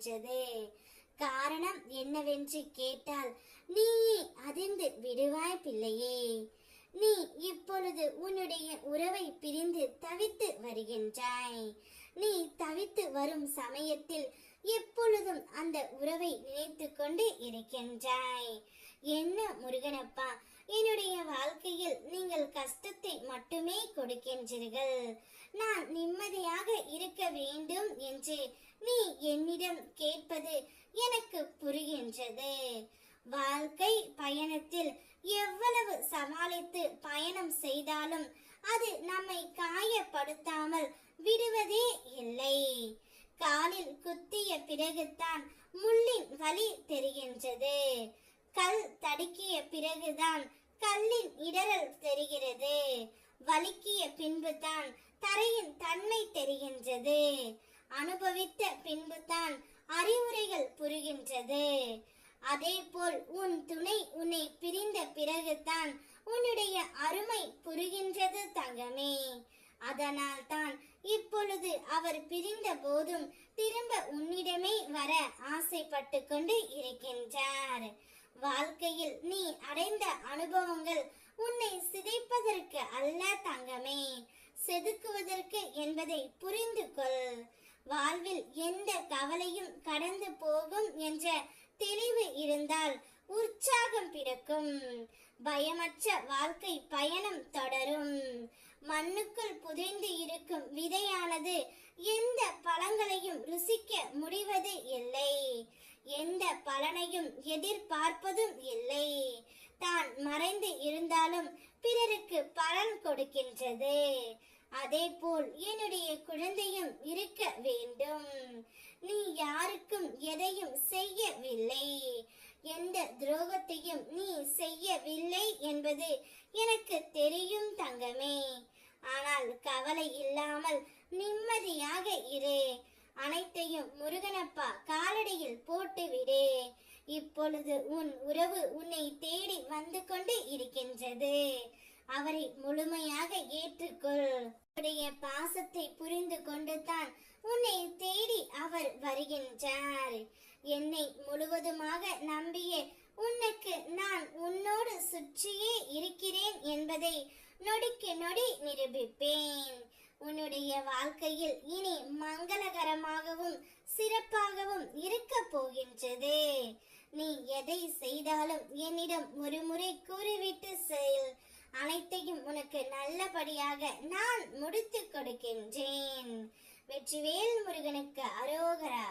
இருக்கின்றது. காரணம் என்னவென்று கேட்டால் நீயே அதிர்ந்து விடுவாய் பிள்ளையே. நீ இப்பொழுது உன்னுடைய உறவை பிரிந்து தவித்து வருகின்றாய். நீ தவித்து வரும் சமயத்தில் எப்பொழுதும் அந்த உறவை நினைத்து கொண்டு இருக்கின்றாய். என்ன முருகனப்பா, என்னுடைய வாழ்க்கையில் நீங்கள் கஷ்டத்தை மட்டுமே கொடுக்கின்றீர்கள், நான் நிம்மதியாக இருக்க வேண்டும் என்று நீ என்னிடம் கேட்பது எனக்கு புரிகின்றது. வாழ்க்கை பயணத்தில் எவ்வளவு சமாளித்து பயணம் செய்தாலும் அது நம்மை காயப்படுத்தாமல் விடுவதே இல்லை. காலில் குத்திய பிறகுதான் முள்ளின் வலி தெரிகின்றது. கல் தடுக்கிய பிறகுதான் கல்லின் இடரல் தெரிகிறது. வலிக்கிய பின்புதான் தரையின் தன்மை தெரிகின்றது. அனுபவித்த பின்புதான் அறிவுரைகள் புரிகின்றது. அதேபோல் உன் துணை உன்னை பிரிந்த பிறகுதான் உன்னுடைய அருமை புரிகின்றது தங்கமே. அதனால் தான் இப்பொழுது அவர் பிரிந்த போதும் திரும்ப உன்னிடமே வர ஆசைப்பட்டு கொண்டு இருக்கின்றார். வாழ்க்கையில் நீ அடைந்த அனுபவங்கள் உன்னை சிதைப்பதற்கு அல்ல தங்கமே, செதுக்குவதற்கு என்பதை புரிந்து கொள். வாழ்வில் எந்த கவலையும் கடந்து போகும் என்ற தெளிவு இருந்தால் உற்சாகம் பிறக்கும். பயமற்ற வாழ்க்கை பயணம் தொடரும். மண்ணுக்குள் புதைந்து இருக்கும் விதையானது எந்த பழங்களையும் ருசிக்க முடிவது இல்லை, எந்த பலனையும் எதிர்பார்ப்பதும் இல்லை. தான் மறைந்து இருந்தாலும் பிறருக்கு பலன் கொடுக்கின்றது. அதே போல் என்னுடைய குழந்தையும் இருக்க வேண்டும். நீ யாருக்கும் எதையும் செய்யவில்லை, எந்த துரோகத்தையும் நீ செய்யவில்லை என்பது எனக்கு தெரியும் தங்கமே. ஆனால் கவலை இல்லாமல் நிம்மதியாக இரு. அனைத்தையும் முருகனப்பா காலடியில் போட்டுவிடு. இப்பொழுது உன் உறவு உன்னை தேடி வந்து கொண்டு இருக்கின்றது. அவரை முழுமையாக ஏற்றுக்கொள். அவருடைய பாசத்தை புரிந்து கொண்டு தான் உன்னை தேடி அவர் வருகின்றார். என்னை முழுவதுமாக நம்பிய உனக்கு நான் உன்னோடு சுற்றியே இருக்கிறேன் என்பதை நொடிக்கு நொடி நிரூபிப்பேன். உன்னுடைய வாழ்க்கையில் இனி மங்களகரமாகவும் சிறப்பாகவும் இருக்க போகின்றது. நீ எதை செய்தாலும் என்னிடம் ஒரு முறை கூறிவிட்டு செல். அனைத்தையும் உனக்கு நல்லபடியாக நான் முடித்து கொடுக்கின்றேன். வெற்றிவேல் முருகனுக்கு அரோகரா.